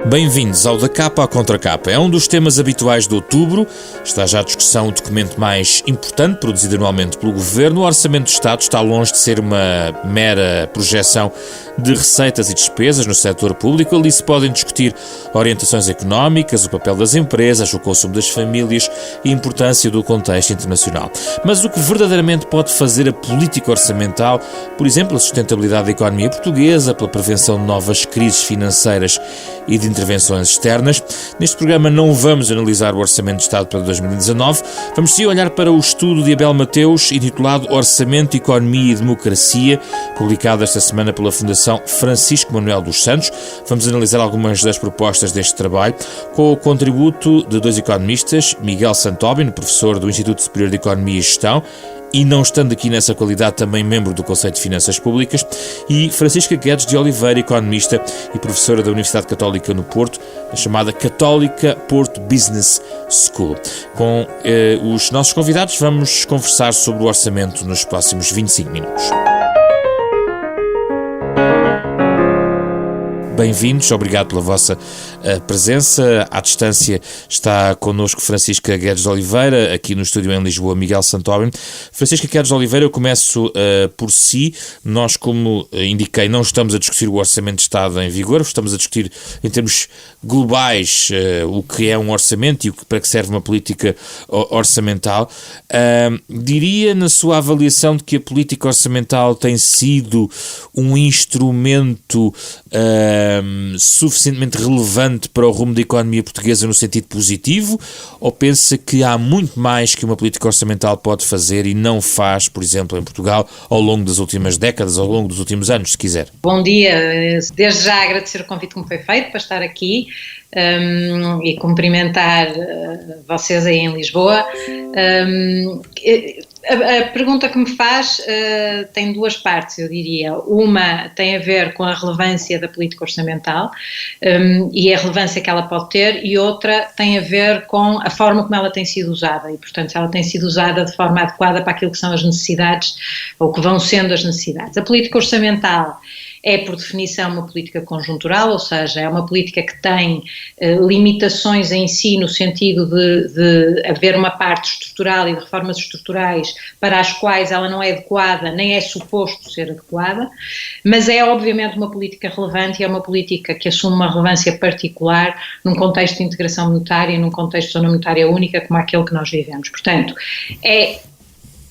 Bem-vindos ao Da Capa à Contracapa. É um dos temas habituais de outubro. Está já à discussão o documento mais importante produzido anualmente pelo Governo. O Orçamento do Estado está longe de ser uma mera projeção de receitas e despesas no setor público. Ali se podem discutir orientações económicas, o papel das empresas, o consumo das famílias e a importância do contexto internacional. Mas o que verdadeiramente pode fazer a política orçamental, por exemplo, a sustentabilidade da economia portuguesa, pela prevenção de novas crises financeiras e de intervenções externas. Neste programa não vamos analisar o Orçamento de Estado para 2019, vamos sim olhar para o estudo de Abel Mateus, intitulado Orçamento, Economia e Democracia, publicado esta semana pela Fundação Francisco Manuel dos Santos. Vamos analisar algumas das propostas deste trabalho, com o contributo de dois economistas, Miguel Santobin, professor do Instituto Superior de Economia e Gestão, e não estando aqui nessa qualidade também membro do Conselho de Finanças Públicas, e Francisca Guedes de Oliveira, economista e professora da Universidade Católica no Porto, a chamada Católica Porto Business School. Com os nossos convidados vamos conversar sobre o orçamento nos próximos 25 minutos. Bem-vindos, obrigado pela vossa presença. À distância está connosco Francisca Guedes de Oliveira, aqui no estúdio em Lisboa, Miguel Santobin. Francisca Guedes de Oliveira, eu começo por si. Nós, como indiquei, não estamos a discutir o Orçamento de Estado em vigor, estamos a discutir em termos globais o que é um orçamento e para que serve uma política orçamental. Diria, na sua avaliação, de que a política orçamental tem sido um instrumento suficientemente relevante para o rumo da economia portuguesa no sentido positivo, ou pensa que há muito mais que uma política orçamental pode fazer e não faz, por exemplo, em Portugal, ao longo das últimas décadas, ao longo dos últimos anos, se quiser? Bom dia, desde já agradecer o convite que me foi feito para estar aqui e cumprimentar vocês aí em Lisboa. A pergunta que me faz tem duas partes, eu diria. Uma tem a ver com a relevância da política orçamental e a relevância que ela pode ter, e outra tem a ver com a forma como ela tem sido usada, e portanto se ela tem sido usada de forma adequada para aquilo que são as necessidades, ou que vão sendo as necessidades. A política orçamental é, por definição, uma política conjuntural, ou seja, é uma política que tem limitações em si, no sentido de haver uma parte estrutural e de reformas estruturais para as quais ela não é adequada, nem é suposto ser adequada, mas é obviamente uma política relevante e é uma política que assume uma relevância particular num contexto de integração monetária e num contexto de zona monetária única como aquele que nós vivemos. Portanto, é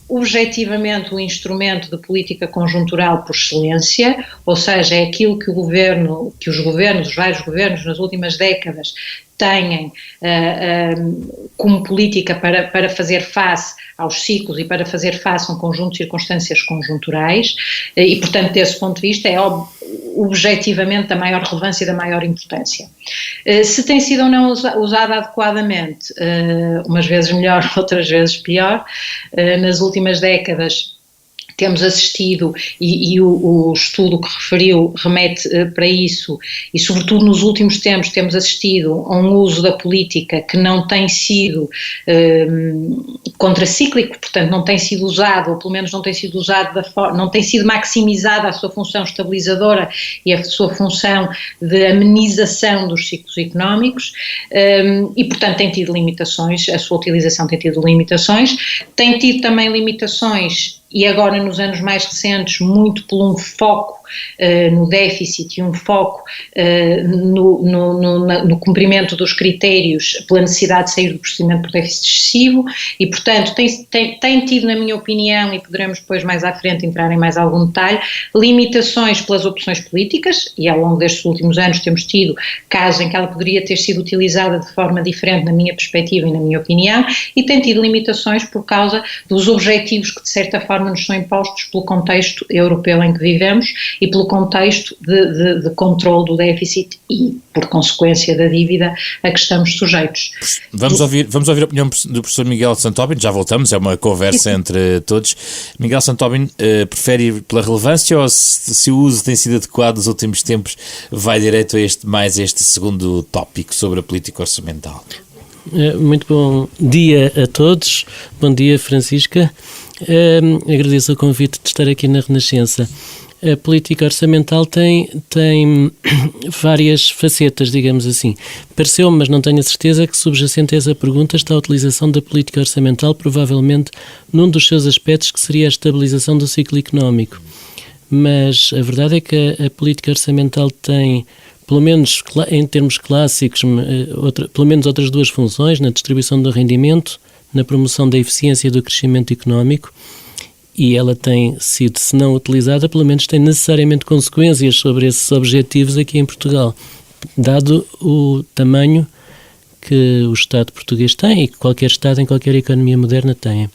objetivamente o instrumento de política conjuntural por excelência, ou seja, é aquilo que os vários governos nas últimas décadas têm como política para fazer face aos ciclos e para fazer face a um conjunto de circunstâncias conjunturais e, portanto, desse ponto de vista é objetivamente da maior relevância e da maior importância. Se tem sido ou não usada adequadamente, umas vezes melhor, outras vezes pior, nas últimas décadas temos assistido, e o estudo que referiu remete para isso, e sobretudo nos últimos tempos temos assistido a um uso da política que não tem sido contracíclico, portanto não tem sido usado, ou pelo menos não tem sido usado não tem sido maximizada a sua função estabilizadora e a sua função de amenização dos ciclos económicos, e portanto tem tido limitações, a sua utilização tem tido limitações, tem tido também limitações, e agora nos anos mais recentes, muito por um foco no déficit e um foco no cumprimento dos critérios pela necessidade de sair do procedimento por déficit excessivo e, portanto, tem tido, na minha opinião, e poderemos depois mais à frente entrar em mais algum detalhe, limitações pelas opções políticas, e ao longo destes últimos anos temos tido casos em que ela poderia ter sido utilizada de forma diferente na minha perspectiva e na minha opinião, e tem tido limitações por causa dos objetivos que de certa forma nos são impostos pelo contexto europeu em que vivemos e pelo contexto de controle do déficit e, por consequência, da dívida a que estamos sujeitos. Vamos ouvir a opinião do professor Miguel Santobin, já voltamos, é uma conversa entre todos. Miguel Santobin, prefere ir pela relevância ou se o uso tem sido adequado nos últimos tempos vai direto a este segundo tópico sobre a política orçamental? Muito bom dia a todos, bom dia Francisca. Agradeço o convite de estar aqui na Renascença. a política orçamental tem várias facetas, digamos assim. Pareceu-me, mas não tenho a certeza, que subjacente a essa pergunta está a utilização da política orçamental, provavelmente num dos seus aspectos, que seria a estabilização do ciclo económico. Mas a verdade é que a política orçamental tem, pelo menos em termos clássicos, pelo menos outras duas funções: na distribuição do rendimento, na promoção da eficiência do crescimento económico. E ela tem sido, se não utilizada, pelo menos tem necessariamente consequências sobre esses objetivos aqui em Portugal, dado o tamanho que o Estado português tem e que qualquer Estado em qualquer economia moderna tem.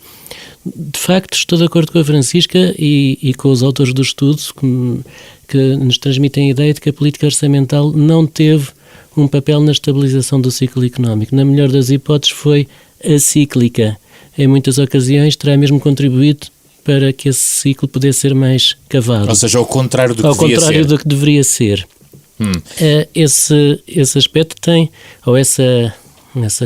De facto, estou de acordo com a Francisca e com os autores do estudo que nos transmitem a ideia de que a política orçamental não teve um papel na estabilização do ciclo económico. Na melhor das hipóteses, foi acíclica. Em muitas ocasiões terá mesmo contribuído para que esse ciclo pudesse ser mais cavado. Ou seja, ao contrário do que devia ser. Ao contrário do que deveria ser. Esse aspecto tem, ou essa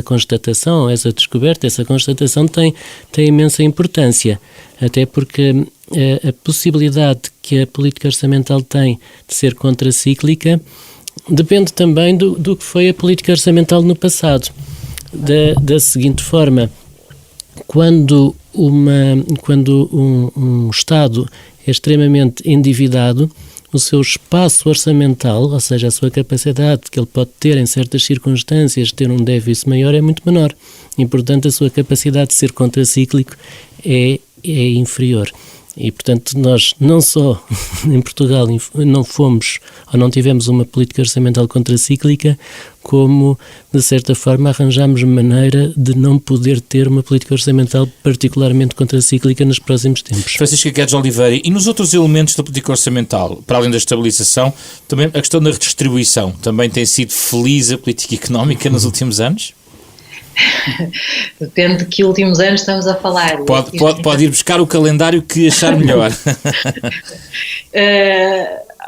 constatação, essa descoberta, essa constatação tem imensa importância, até porque a possibilidade que a política orçamental tem de ser contracíclica depende também do que foi a política orçamental no passado. Da seguinte forma: quando um Estado é extremamente endividado, o seu espaço orçamental, ou seja, a sua capacidade que ele pode ter em certas circunstâncias de ter um déficit maior, é muito menor. E, portanto, a sua capacidade de ser contracíclico é inferior. E, portanto, nós não só em Portugal não fomos ou não tivemos uma política orçamental contracíclica, como, de certa forma, arranjámos maneira de não poder ter uma política orçamental particularmente contracíclica nos próximos tempos. Francisca Guedes Oliveira, e nos outros elementos da política orçamental, para além da estabilização, também a questão da redistribuição, também tem sido feliz a política económica nos últimos anos? Depende de que últimos anos estamos a falar. Pode ir buscar o calendário que achar melhor.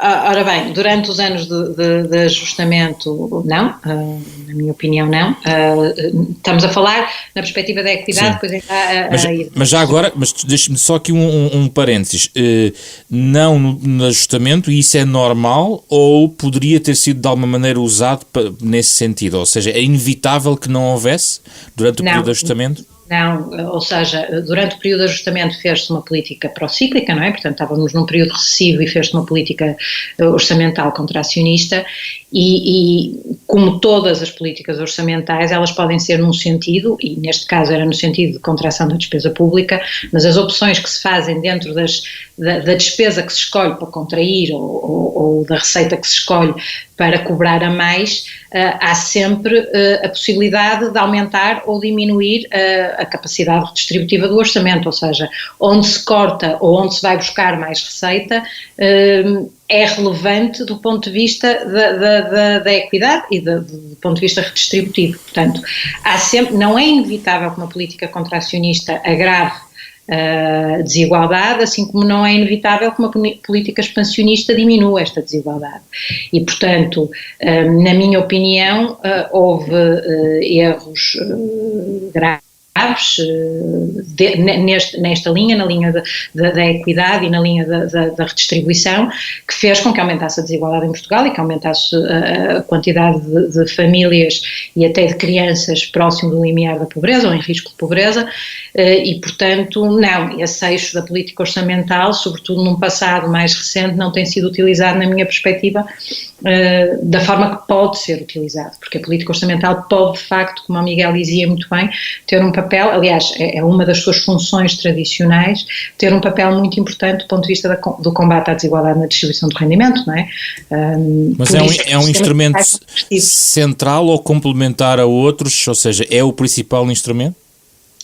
Ora bem, durante os anos de ajustamento, não, na minha opinião, não. Estamos a falar na perspectiva da equidade, depois mas já agora, deixe-me só aqui um parênteses. Não no ajustamento, e isso é normal, ou poderia ter sido de alguma maneira usado nesse sentido? Ou seja, é inevitável que não houvesse durante o período de ajustamento? Não, ou seja, durante o período de ajustamento fez-se uma política procíclica, não é? Portanto, estávamos num período recessivo e fez-se uma política orçamental contracionista e como todas as políticas orçamentais, elas podem ser num sentido, e neste caso era no sentido de contração da despesa pública, mas as opções que se fazem dentro da despesa que se escolhe para contrair ou da receita que se escolhe para cobrar a mais, há sempre a possibilidade de aumentar ou diminuir a capacidade redistributiva do orçamento, ou seja, onde se corta ou onde se vai buscar mais receita, é relevante do ponto de vista da equidade e do ponto de vista redistributivo. Portanto, não é inevitável que uma política contracionista agrave desigualdade, assim como não é inevitável que uma política expansionista diminua esta desigualdade. E, portanto, na minha opinião, houve erros graves nesta linha, na linha da equidade e na linha da redistribuição, que fez com que aumentasse a desigualdade em Portugal e que aumentasse a quantidade de famílias e até de crianças próximo do limiar da pobreza ou em risco de pobreza, e, portanto, não, esse eixo da política orçamental, sobretudo num passado mais recente, não tem sido utilizado, na minha perspectiva, da forma que pode ser utilizado, porque a política orçamental pode, de facto, como o Miguel dizia muito bem, ter um papel, aliás, é uma das suas funções tradicionais, ter um papel muito importante do ponto de vista do combate à desigualdade na distribuição do rendimento, não é? Mas é um instrumento central ou complementar a outros, ou seja, é o principal instrumento?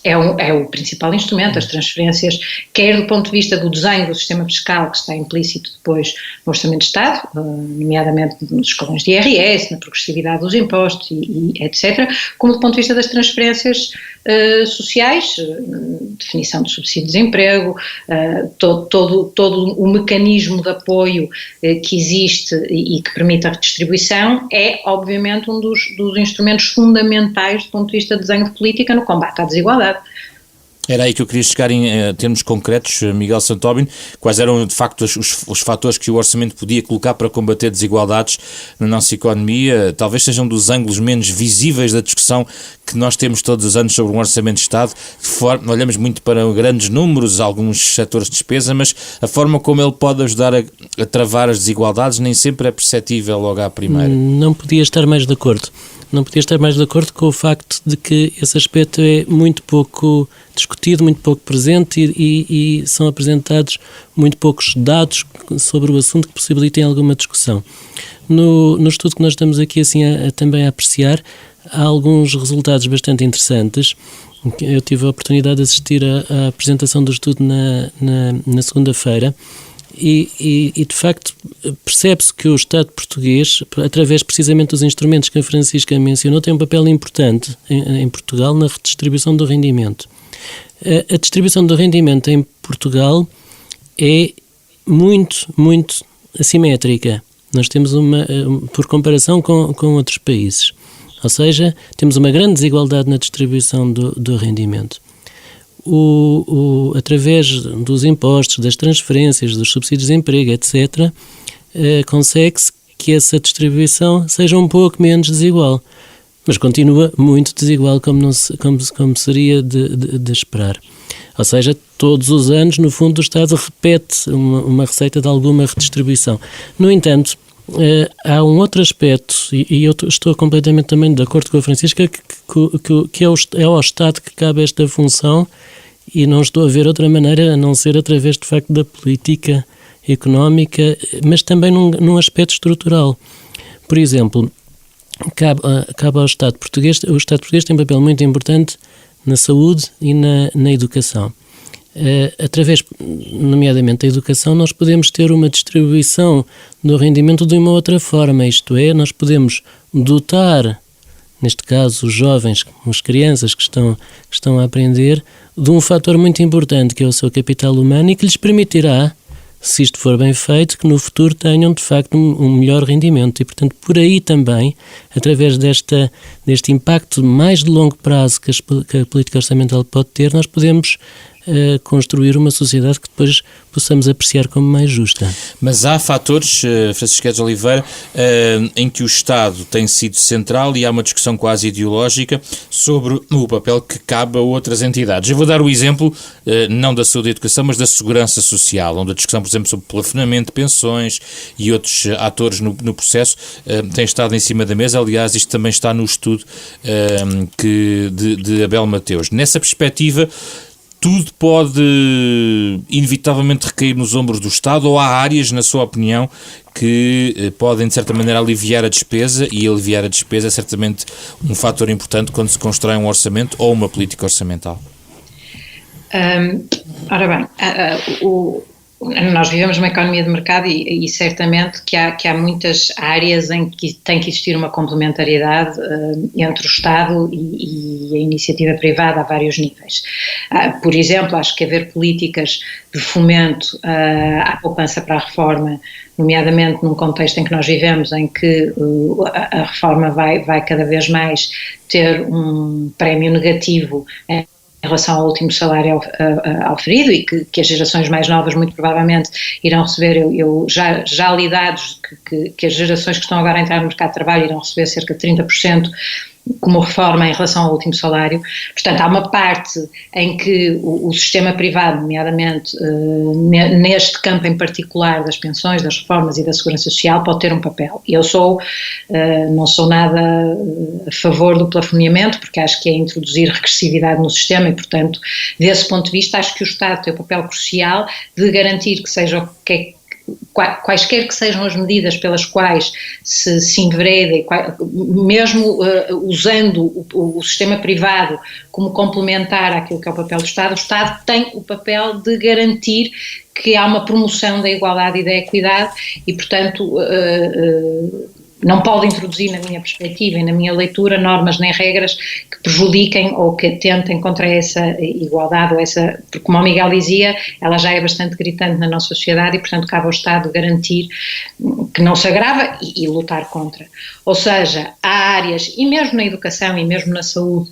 É o principal instrumento, as transferências, quer do ponto de vista do desenho do sistema fiscal, que está implícito depois no Orçamento de Estado, nomeadamente nos escalões de IRS, na progressividade dos impostos e etc., como do ponto de vista das transferências sociais, definição do subsídio de desemprego, todo o mecanismo de apoio que existe e que permite a redistribuição, é obviamente um dos instrumentos fundamentais do ponto de vista de desenho de política no combate à desigualdade. Era aí que eu queria chegar em termos concretos, Miguel Santóbino. Quais eram, de facto, os fatores que o orçamento podia colocar para combater desigualdades na nossa economia? Talvez sejam dos ângulos menos visíveis da discussão que nós temos todos os anos sobre um orçamento de Estado. Olhamos muito para grandes números, alguns setores de despesa, mas a forma como ele pode ajudar a travar as desigualdades nem sempre é perceptível logo à primeira. Não podia estar mais de acordo. Não podia estar mais de acordo com o facto de que esse aspecto é muito pouco discutido, muito pouco presente e são apresentados muito poucos dados sobre o assunto que possibilitem alguma discussão. No estudo que nós estamos aqui assim também a apreciar, há alguns resultados bastante interessantes. Eu tive a oportunidade de assistir à apresentação do estudo na segunda-feira. E de facto percebe-se que o Estado português, através precisamente dos instrumentos que a Francisca mencionou, tem um papel importante em Portugal na redistribuição do rendimento. A distribuição do rendimento em Portugal é muito, muito assimétrica. Nós temos por comparação com outros países. Ou seja, temos uma grande desigualdade na distribuição do rendimento. Através dos impostos, das transferências, dos subsídios de emprego, etc., consegue-se que essa distribuição seja um pouco menos desigual, mas continua muito desigual como seria de esperar. Ou seja, todos os anos, no fundo, o Estado repete uma receita de alguma redistribuição. No entanto, há um outro aspecto, e eu estou completamente também de acordo com a Francisca, que é ao Estado que cabe esta função, e não estou a ver outra maneira a não ser através, de facto, da política económica, mas também num aspecto estrutural. Por exemplo, cabe ao Estado português, o Estado português tem um papel muito importante na saúde e na educação. Através, nomeadamente, da educação, nós podemos ter uma distribuição do rendimento de uma outra forma, isto é, nós podemos dotar, neste caso, os jovens, as crianças que estão a aprender, de um fator muito importante, que é o seu capital humano, e que lhes permitirá, se isto for bem feito, que no futuro tenham, de facto, um melhor rendimento. E, portanto, por aí também, através deste impacto mais de longo prazo que a política orçamental pode ter, nós podemos construir uma sociedade que depois possamos apreciar como mais justa. Mas há fatores, Francisco de Oliveira, em que o Estado tem sido central e há uma discussão quase ideológica sobre o papel que cabe a outras entidades. Eu vou dar o exemplo, não da saúde e educação, mas da segurança social, onde a discussão, por exemplo, sobre plafonamento de pensões e outros atores no processo tem estado em cima da mesa. Aliás, isto também está no estudo de Abel Mateus. Nessa perspectiva, tudo pode inevitavelmente recair nos ombros do Estado, ou há áreas, na sua opinião, que podem, de certa maneira, aliviar a despesa, e aliviar a despesa é certamente um fator importante quando se constrói um orçamento ou uma política orçamental? Ora bem, nós vivemos numa economia de mercado e certamente que há muitas áreas em que tem que existir uma complementariedade entre o Estado e a iniciativa privada a vários níveis. Por exemplo, acho que haver políticas de fomento à poupança para a reforma, nomeadamente num contexto em que nós vivemos, em que a reforma vai cada vez mais ter um prémio negativo em relação ao último salário auferido, e que as gerações mais novas muito provavelmente irão receber, eu já li dados que as gerações que estão agora a entrar no mercado de trabalho irão receber cerca de 30% como reforma em relação ao último salário. Portanto, há uma parte em que o sistema privado, nomeadamente neste campo em particular das pensões, das reformas e da segurança social, pode ter um papel. Eu não sou nada a favor do plafoneamento, porque acho que é introduzir regressividade no sistema e, portanto, desse ponto de vista, acho que o Estado tem o papel crucial de garantir que seja quaisquer que sejam as medidas pelas quais se envereda, mesmo usando o sistema privado como complementar àquilo que é o papel do Estado, o Estado tem o papel de garantir que há uma promoção da igualdade e da equidade e, portanto, não pode introduzir, na minha perspectiva e na minha leitura, normas nem regras que prejudiquem ou que atentem contra essa igualdade, porque, como o Miguel dizia, ela já é bastante gritante na nossa sociedade e, portanto, cabe ao Estado garantir que não se agrava e lutar contra. Ou seja, há áreas, e mesmo na educação e mesmo na saúde,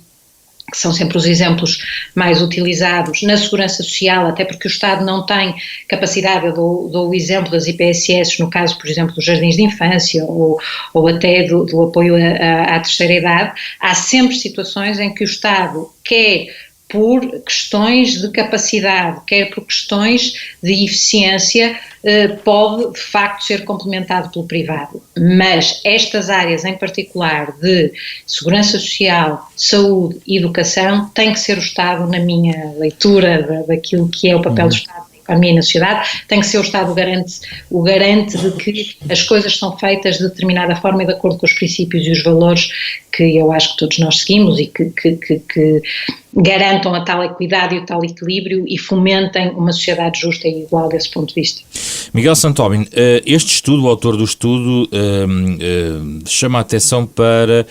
que são sempre os exemplos mais utilizados, na segurança social, até porque o Estado não tem capacidade. Eu dou o exemplo das IPSS, no caso, por exemplo, dos jardins de infância ou até do apoio à terceira idade. Há sempre situações em que o Estado quer por questões de capacidade, quer por questões de eficiência, pode de facto ser complementado pelo privado. Mas estas áreas em particular de segurança social, saúde e educação, tem que ser o Estado, na minha leitura daquilo que é o papel do Estado na economia e na sociedade, tem que ser o Estado o garante de que as coisas são feitas de determinada forma e de acordo com os princípios e os valores que eu acho que todos nós seguimos e que garantam a tal equidade e o tal equilíbrio e fomentem uma sociedade justa e igual desse ponto de vista. Miguel Santóbin, este estudo, o autor do estudo, chama a atenção para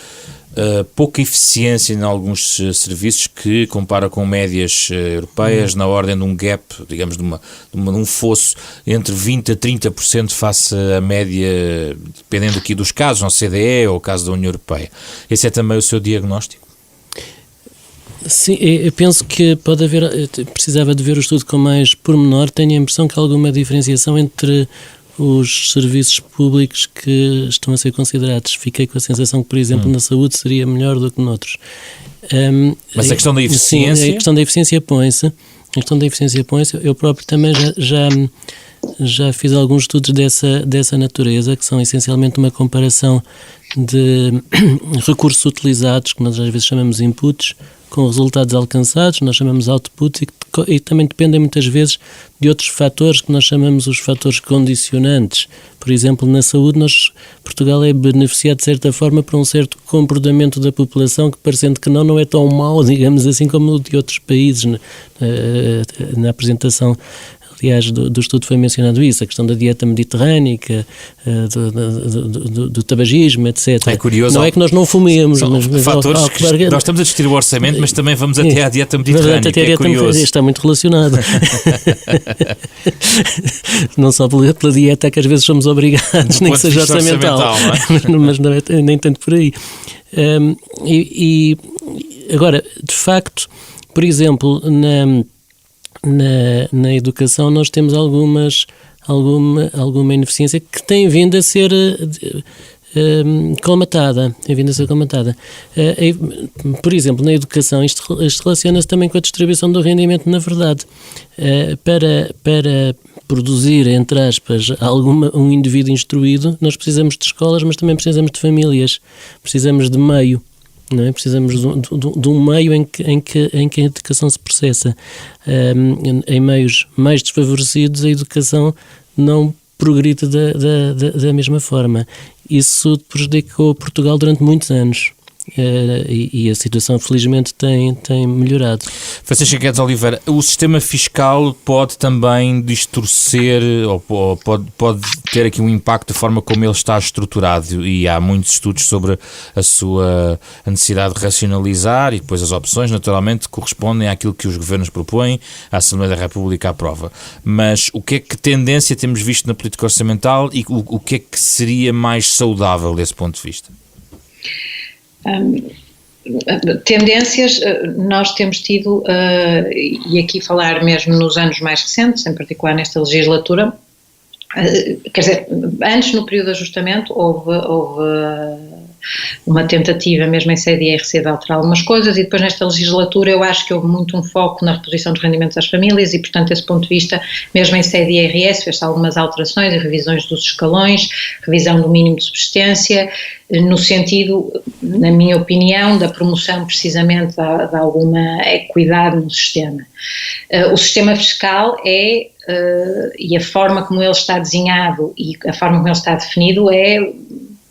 pouca eficiência em alguns serviços que compara com médias europeias na ordem de um gap, digamos, de um fosso entre 20% a 30% face à média, dependendo aqui dos casos, ao CDE ou ao caso da União Europeia. Esse é também o seu diagnóstico? Sim, eu penso que pode haver, precisava de ver o estudo com mais pormenor, tenho a impressão que há alguma diferenciação entre os serviços públicos que estão a ser considerados. Fiquei com a sensação que, por exemplo, na saúde seria melhor do que noutros. Mas a questão da eficiência? Sim, a questão da eficiência põe-se. Eu próprio também já fiz alguns estudos dessa natureza, que são essencialmente uma comparação de recursos utilizados, que nós às vezes chamamos inputs, com resultados alcançados, nós chamamos output, e também dependem muitas vezes de outros fatores que nós chamamos os fatores condicionantes. Por exemplo, na saúde, Portugal é beneficiado de certa forma por um certo comportamento da população que, parecendo que não é tão mau, digamos assim, como o de outros países. Na apresentação, aliás, do estudo foi mencionado isso, a questão da dieta mediterrânica, do tabagismo, etc. É curioso. Não é que nós não fumemos, mas fatores que nós estamos a discutir o orçamento, mas também vamos até à dieta mediterrânica. É curioso. Está muito relacionado. Não só pela dieta que às vezes somos obrigados, nem que seja orçamental, mas não é, nem tanto por aí. E agora, de facto, por exemplo, na educação nós temos alguma ineficiência que tem vindo a ser colmatada. Por exemplo, na educação isto relaciona-se também com a distribuição do rendimento, na verdade. Para produzir, entre aspas, um indivíduo instruído, nós precisamos de escolas, mas também precisamos de famílias, precisamos de meio. Não é? Precisamos de um meio em que a educação se processa. Em meios mais desfavorecidos, a educação não progride da mesma forma. Isso prejudicou Portugal durante muitos anos. E a situação, felizmente, tem melhorado. Francisca Guedes Oliveira, o sistema fiscal pode também distorcer ou pode ter aqui um impacto da forma como ele está estruturado, e há muitos estudos sobre a necessidade de racionalizar, e depois as opções, naturalmente, correspondem àquilo que os governos propõem, a Assembleia da República aprova. Mas que tendência temos visto na política orçamental e o que é que seria mais saudável desse ponto de vista? Tendências, nós temos tido, e aqui falar mesmo nos anos mais recentes, em particular nesta legislatura, quer dizer, antes, no período de ajustamento, houve uma tentativa, mesmo em sede IRC, de alterar algumas coisas, e depois nesta legislatura eu acho que houve muito um foco na reposição dos rendimentos às famílias, e portanto desse ponto de vista, mesmo em sede IRS, fez-se algumas alterações e revisões dos escalões, revisão do mínimo de subsistência, no sentido, na minha opinião, da promoção precisamente de alguma equidade no sistema. O sistema fiscal e a forma como ele está desenhado e a forma como ele está definido é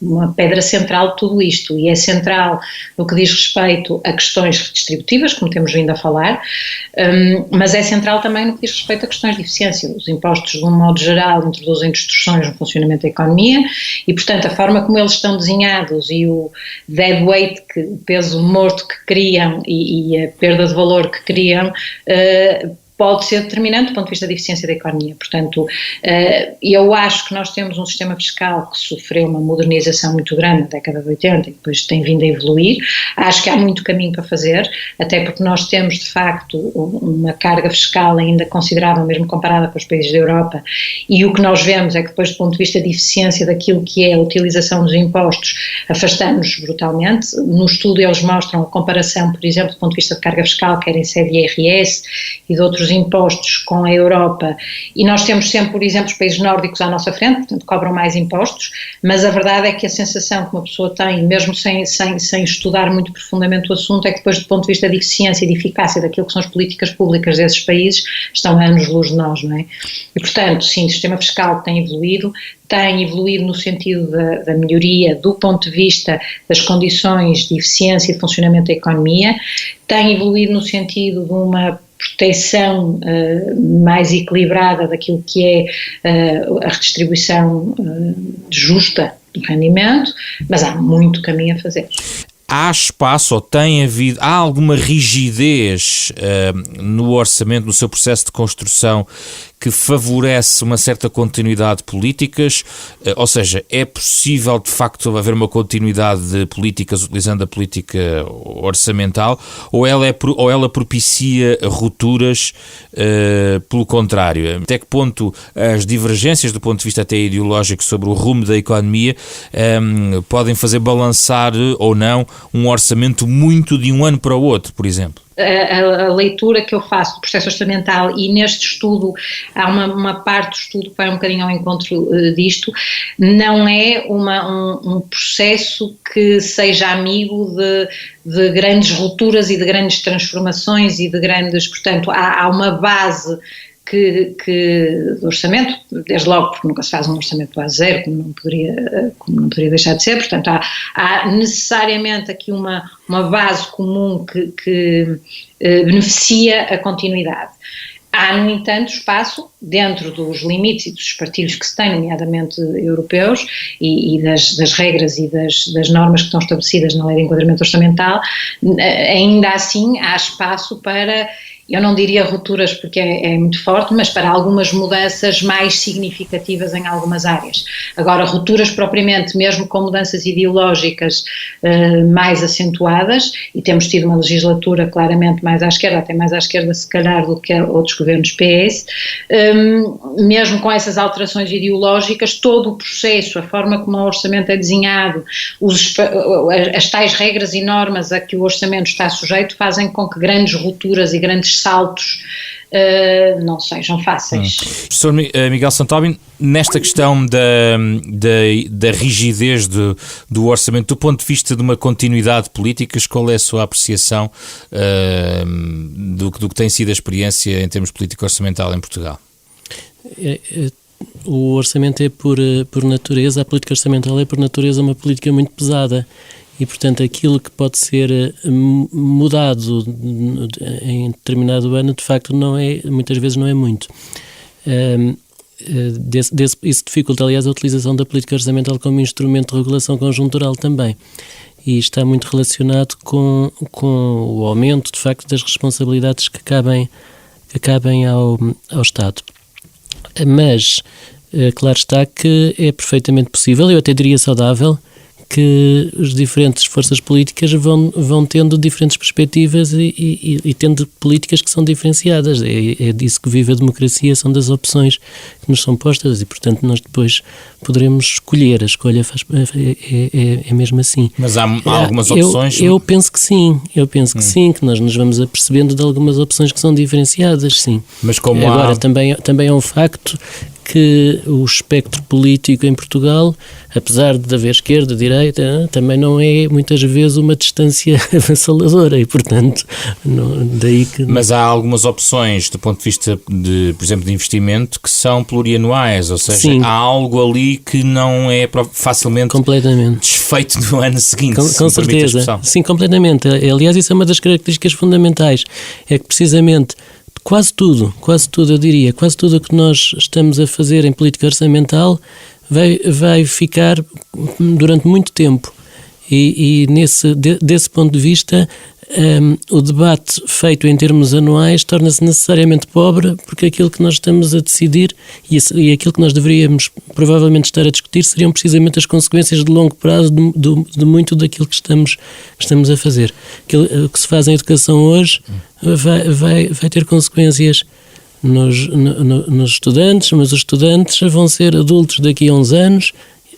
uma pedra central de tudo isto, e é central no que diz respeito a questões redistributivas, como temos vindo a falar, mas é central também no que diz respeito a questões de eficiência. Os impostos, de um modo geral, introduzem distorções no funcionamento da economia e, portanto, a forma como eles estão desenhados e o dead weight, o peso morto que criam e a perda de valor que criam, pode ser determinante do ponto de vista da eficiência da economia. Portanto, eu acho que nós temos um sistema fiscal que sofreu uma modernização muito grande na década de 80 e depois tem vindo a evoluir. Acho que há muito caminho para fazer, até porque nós temos, de facto, uma carga fiscal ainda considerável, mesmo comparada com os países da Europa, e o que nós vemos é que depois, do ponto de vista de eficiência daquilo que é a utilização dos impostos, afastamos-nos brutalmente. No estudo eles mostram a comparação, por exemplo, do ponto de vista de carga fiscal, quer em sede de IRS e de outros impostos com a Europa, e nós temos sempre, por exemplo, os países nórdicos à nossa frente, portanto cobram mais impostos, mas a verdade é que a sensação que uma pessoa tem, mesmo sem estudar muito profundamente o assunto, é que depois, do ponto de vista de eficiência e de eficácia daquilo que são as políticas públicas desses países, estão a anos-luz de nós, não é? E portanto, sim, o sistema fiscal tem evoluído no sentido da melhoria do ponto de vista das condições de eficiência e de funcionamento da economia, tem evoluído no sentido de uma proteção mais equilibrada daquilo que é a redistribuição justa do rendimento, mas há muito caminho a fazer. Há espaço ou há alguma rigidez no orçamento, no seu processo de construção, que favorece uma certa continuidade de políticas, ou seja, é possível de facto haver uma continuidade de políticas utilizando a política orçamental, ou ela propicia rupturas, pelo contrário? Até que ponto as divergências do ponto de vista até ideológico sobre o rumo da economia podem fazer balançar ou não um orçamento muito de um ano para o outro, por exemplo? A leitura que eu faço do processo orçamental, e neste estudo há uma parte do estudo que vai um bocadinho ao encontro disto, não é um processo que seja amigo de grandes rupturas e de grandes transformações e de grandes, portanto há uma base do orçamento, desde logo porque nunca se faz um orçamento a zero, como não poderia deixar de ser, portanto há necessariamente aqui uma base comum que beneficia a continuidade. Há, no entanto, espaço, dentro dos limites e dos espartilhos que se têm, nomeadamente europeus, e das regras e das normas que estão estabelecidas na Lei de Enquadramento Orçamental, ainda assim há espaço para, eu não diria rupturas porque é muito forte, mas para algumas mudanças mais significativas em algumas áreas. Agora, rupturas propriamente, mesmo com mudanças ideológicas mais acentuadas, e temos tido uma legislatura claramente mais à esquerda, até mais à esquerda se calhar do que outros governos PS, mesmo com essas alterações ideológicas, todo o processo, a forma como o orçamento é desenhado, as tais regras e normas a que o orçamento está sujeito fazem com que grandes rupturas e grandes saltos não sejam fáceis. Professor Miguel Santóbio, nesta questão da rigidez do orçamento, do ponto de vista de uma continuidade de políticas, qual é a sua apreciação do que tem sido a experiência em termos político-orçamental em Portugal? O orçamento é por natureza, a política orçamental é por natureza uma política muito pesada. E, portanto, aquilo que pode ser mudado em determinado ano, de facto, muitas vezes não é muito. Isso dificulta, aliás, a utilização da política orçamental como instrumento de regulação conjuntural também. E está muito relacionado com o aumento, de facto, das responsabilidades que cabem ao Estado. Mas, claro está que é perfeitamente possível, eu até diria saudável, que as diferentes forças políticas vão tendo diferentes perspectivas e tendo políticas que são diferenciadas. É disso que vive a democracia, são das opções que nos são postas e, portanto, nós depois poderemos escolher. A escolha é mesmo assim. Mas há algumas opções? Eu penso que sim. Que sim, que nós nos vamos apercebendo de algumas opções que são diferenciadas, sim. Mas como agora, também é um facto que o espectro político em Portugal, apesar de haver esquerda, direita, também não é muitas vezes uma distância avassaladora e, portanto, daí que... Mas há algumas opções do ponto de vista, por exemplo, de investimento que são plurianuais, ou seja, sim, há algo ali que não é facilmente desfeito no ano seguinte. Com certeza, sim, completamente. Aliás, isso é uma das características fundamentais, é que precisamente quase tudo, eu diria, quase tudo o que nós estamos a fazer em política orçamental vai ficar durante muito tempo e desse ponto de vista o debate feito em termos anuais torna-se necessariamente pobre, porque aquilo que nós estamos a decidir e aquilo que nós deveríamos provavelmente estar a discutir seriam precisamente as consequências de longo prazo de muito daquilo que estamos a fazer. O que se faz em educação hoje vai ter consequências nos estudantes, mas os estudantes vão ser adultos daqui a uns anos,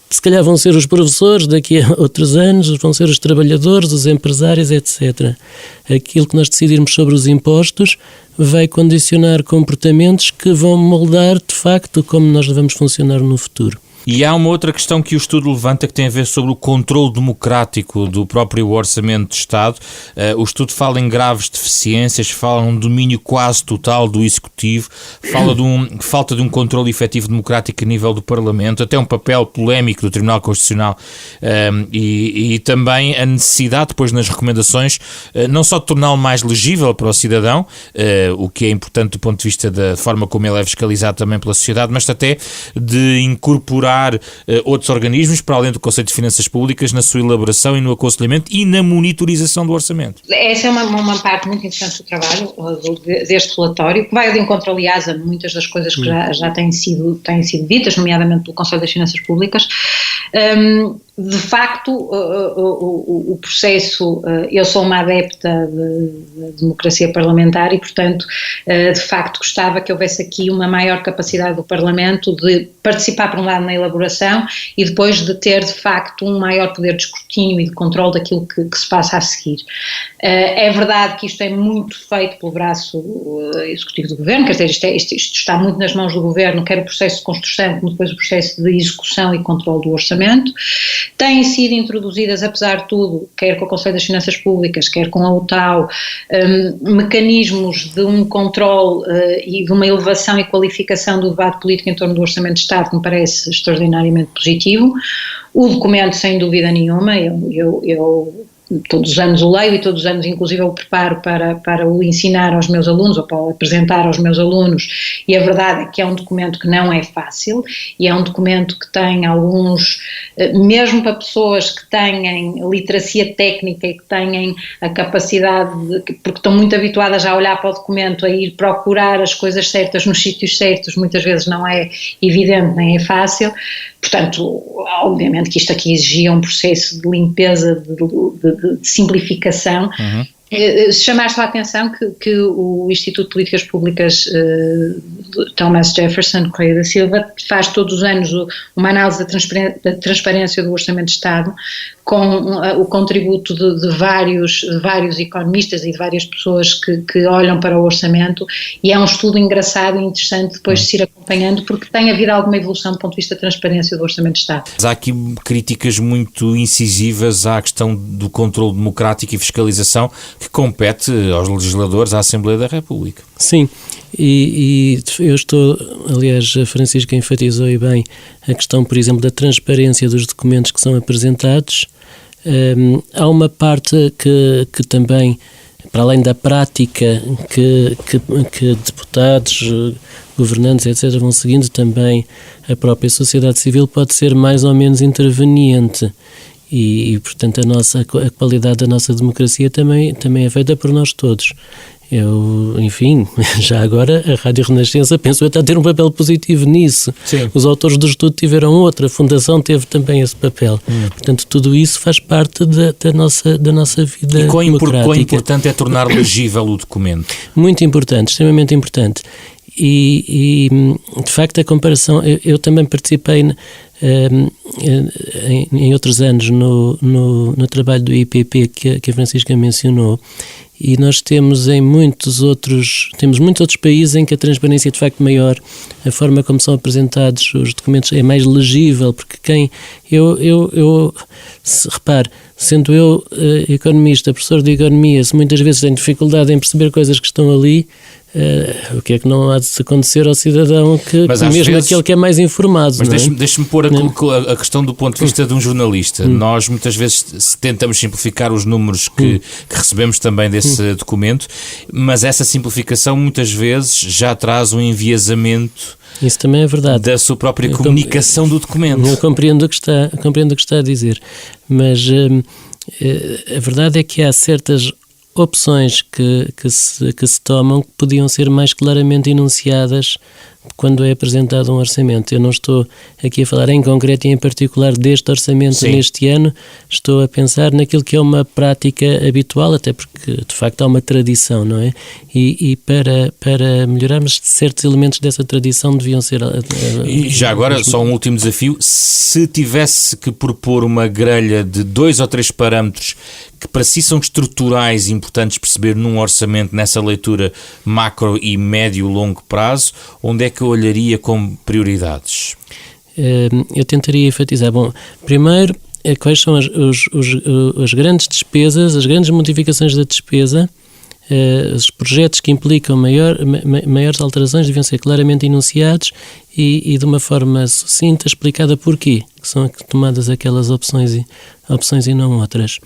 se calhar vão ser os professores daqui a outros anos, vão ser os trabalhadores, os empresários, etc. Aquilo que nós decidirmos sobre os impostos vai condicionar comportamentos que vão moldar, de facto, como nós devemos funcionar no futuro. E há uma outra questão que o estudo levanta que tem a ver sobre o controle democrático do próprio Orçamento de Estado. O estudo fala em graves deficiências, fala num domínio quase total do Executivo, fala de falta de um controle efetivo democrático a nível do Parlamento, até um papel polémico do Tribunal Constitucional e também a necessidade, depois nas recomendações, não só de torná-lo mais legível para o cidadão, o que é importante do ponto de vista da forma como ele é fiscalizado também pela sociedade, mas até de incorporar outros organismos, para além do Conselho de Finanças Públicas, na sua elaboração e no aconselhamento e na monitorização do orçamento. Essa é uma parte muito interessante do trabalho deste relatório, que vai de encontro, aliás, a muitas das coisas que já têm sido ditas, nomeadamente pelo Conselho das Finanças Públicas. De facto, o processo, eu sou uma adepta de democracia parlamentar e, portanto, de facto gostava que houvesse aqui uma maior capacidade do Parlamento de participar, por um lado, na elaboração e depois de ter, de facto, um maior poder de escrutínio e de controle daquilo que se passa a seguir. É verdade que isto é muito feito pelo braço executivo do Governo, quer dizer, isto está muito nas mãos do Governo, quer o processo de construção, como depois o processo de execução e controle do orçamento. Têm sido introduzidas, apesar de tudo, quer com o Conselho das Finanças Públicas, quer com a UTAU, mecanismos de um controle e de uma elevação e qualificação do debate político em torno do Orçamento de Estado, que me parece extraordinariamente positivo. O documento, sem dúvida nenhuma, eu todos os anos o leio e todos os anos inclusive eu o preparo para o ensinar aos meus alunos ou para o apresentar aos meus alunos, e a verdade é que é um documento que não é fácil e é um documento que tem alguns, mesmo para pessoas que têm literacia técnica e que têm a capacidade porque estão muito habituadas a olhar para o documento, a ir procurar as coisas certas nos sítios certos, muitas vezes não é evidente nem é fácil. Portanto, obviamente que isto aqui exigia um processo de limpeza, de simplificação. Chamaste a atenção que o Instituto de Políticas Públicas Thomas Jefferson Correia da Silva faz todos os anos uma análise da transparência do Orçamento de Estado, com o contributo de vários economistas e de várias pessoas que olham para o orçamento, e é um estudo engraçado e interessante depois de se ir acompanhando, porque tem havido alguma evolução do ponto de vista da transparência do Orçamento de Estado. Há aqui críticas muito incisivas à questão do controle democrático e fiscalização que compete aos legisladores, à Assembleia da República. Sim, e eu estou, aliás, a Francisca enfatizou e bem a questão, por exemplo, da transparência dos documentos que são apresentados. Há uma parte que também, para além da prática que deputados, governantes, etc., vão seguindo, também a própria sociedade civil pode ser mais ou menos interveniente. E portanto, a qualidade da nossa democracia também é feita por nós todos. Enfim, já agora a Rádio Renascença pensou até ter um papel positivo nisso. Sim. Os autores do estudo tiveram outro, a Fundação teve também esse papel. Portanto, tudo isso faz parte da nossa vida democrática. E quão importante é tornar legível o documento? Muito importante, extremamente importante. E de facto a comparação, eu também participei em outros anos no trabalho do IPP que a Francisca mencionou, e nós temos muitos outros países em que a transparência é de facto maior, a forma como são apresentados os documentos é mais legível, porque repare, sendo eu economista, professor de economia, se muitas vezes tenho dificuldade em perceber coisas que estão ali, o que é que não há de acontecer ao cidadão mesmo vezes, aquele que é mais informado? Mas deixe-me pôr a questão do ponto de vista de um jornalista. Nós muitas vezes tentamos simplificar os números que recebemos também desse documento, mas essa simplificação muitas vezes já traz um enviesamento. Isso também é verdade. Da sua própria comunicação do documento. Eu compreendo o que está a dizer, mas a verdade é que há certas opções que se tomam que podiam ser mais claramente enunciadas quando é apresentado um orçamento. Eu não estou aqui a falar em concreto e em particular deste orçamento. Sim. Neste ano, estou a pensar naquilo que é uma prática habitual, até porque de facto há uma tradição, não é? E para melhorarmos, certos elementos dessa tradição deviam ser... E já agora, só um último desafio: se tivesse que propor uma grelha de 2 ou 3 parâmetros que para si são estruturais e importantes perceber num orçamento, nessa leitura macro e médio-longo prazo, onde é que eu olharia como prioridades? Eu tentaria enfatizar. Bom, primeiro, quais são as grandes despesas, as grandes modificações da despesa. Os projetos que implicam maiores alterações deviam ser claramente enunciados e de uma forma sucinta explicada porquê, que são tomadas aquelas opções e não outras.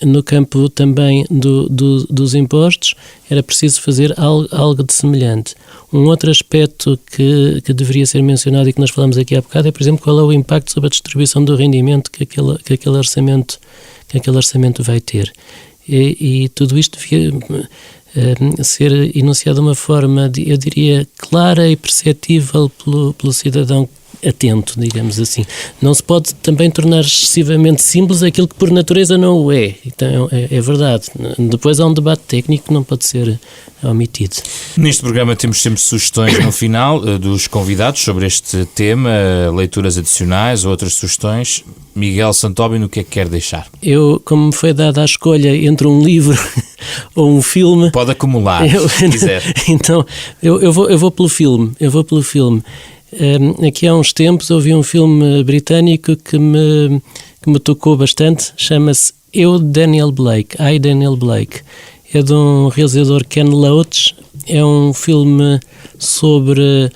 No campo também dos impostos era preciso fazer algo de semelhante. Um outro aspecto que deveria ser mencionado e que nós falamos aqui há bocado é, por exemplo, qual é o impacto sobre a distribuição do rendimento que aquele orçamento vai ter. E tudo isto devia ser enunciado de uma forma, eu diria, clara e perceptível pelo cidadão atento, digamos assim. Não se pode também tornar excessivamente simples aquilo que por natureza não o é. Então, é verdade. Depois há um debate técnico que não pode ser omitido. Neste programa temos sempre sugestões no final dos convidados sobre este tema, leituras adicionais ou outras sugestões. Miguel Santóbino, o que é que quer deixar? Eu, como me foi dada a escolha entre um livro ou um filme... Pode acumular, se quiser. Então, eu vou pelo filme. Aqui há uns tempos ouvi um filme britânico que me tocou bastante, chama-se Daniel Blake. É de um realizador, Ken Loach. É um filme sobre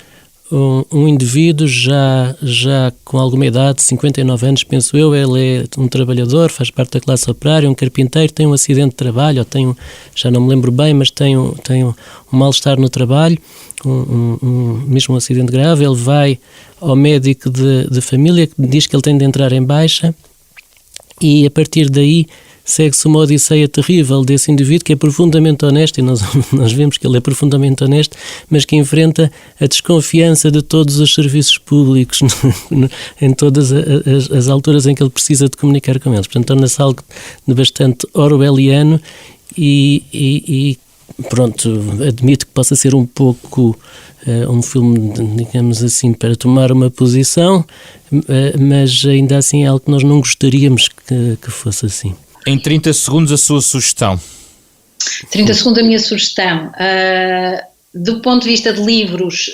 um indivíduo já com alguma idade, 59 anos, penso eu. Ele é um trabalhador, faz parte da classe operária, um carpinteiro, tem um acidente de trabalho, ou já não me lembro bem, mas tem um mal-estar no trabalho, mesmo um acidente grave. Ele vai ao médico de família, que diz que ele tem de entrar em baixa, e a partir daí segue-se uma odisseia terrível desse indivíduo, que é profundamente honesto, e nós vemos que ele é profundamente honesto, mas que enfrenta a desconfiança de todos os serviços públicos em todas as alturas em que ele precisa de comunicar com eles. Portanto, torna-se algo de bastante orwelliano e pronto, admito que possa ser um pouco um filme, digamos assim, para tomar uma posição, mas ainda assim é algo que nós não gostaríamos que fosse assim. Em 30 segundos, a sua sugestão. 30 segundos, a minha sugestão. Do ponto de vista de livros,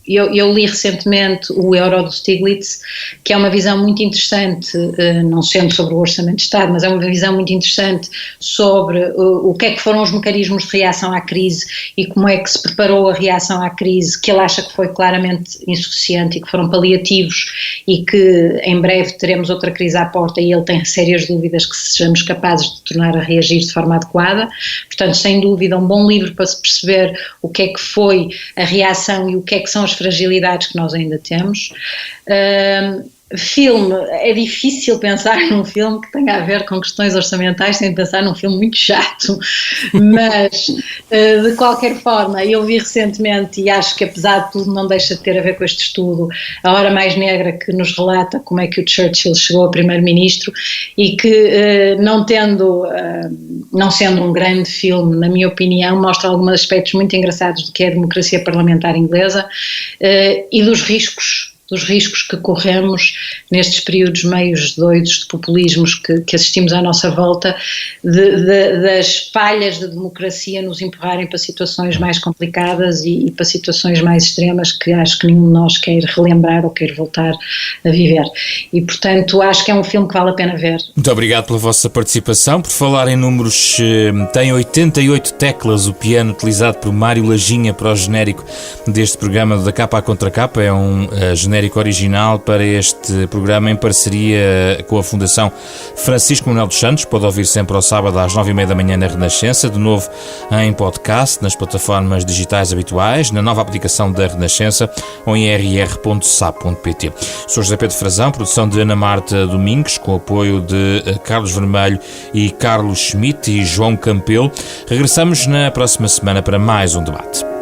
eu li recentemente o Euro do Stiglitz, que é uma visão muito interessante, não sendo sobre o Orçamento de Estado, mas é uma visão muito interessante sobre o que é que foram os mecanismos de reação à crise e como é que se preparou a reação à crise, que ele acha que foi claramente insuficiente e que foram paliativos e que em breve teremos outra crise à porta, e ele tem sérias dúvidas que sejamos capazes de tornar a reagir de forma adequada. Portanto, sem dúvida, um bom livro para se perceber o que é que foi a reação e o que é que são as fragilidades que nós ainda temos. Filme, é difícil pensar num filme que tenha a ver com questões orçamentais sem pensar num filme muito chato, mas de qualquer forma eu vi recentemente, e acho que apesar de tudo não deixa de ter a ver com este estudo, A Hora Mais Negra, que nos relata como é que o Churchill chegou a primeiro-ministro, e que não sendo um grande filme, na minha opinião, mostra alguns aspectos muito engraçados do que é a democracia parlamentar inglesa e dos riscos que corremos nestes períodos meios doidos de populismos que assistimos à nossa volta, das falhas da democracia nos empurrarem para situações mais complicadas e para situações mais extremas que acho que nenhum de nós quer relembrar ou quer voltar a viver. E, portanto, acho que é um filme que vale a pena ver. Muito obrigado pela vossa participação. Por falar em números, tem 88 teclas o piano utilizado por Mário Lajinha para o genérico deste programa da Capa à Contra Capa. É um genérico genérico original para este programa em parceria com a Fundação Francisco Manuel dos Santos. Pode ouvir sempre ao sábado às 9h30 da manhã na Renascença, de novo em podcast, nas plataformas digitais habituais, na nova aplicação da Renascença ou em rr.sap.pt. Sou José Pedro Frazão, produção de Ana Marta Domingues, com apoio de Carlos Vermelho e Carlos Schmidt e João Campelo. Regressamos na próxima semana para mais um debate.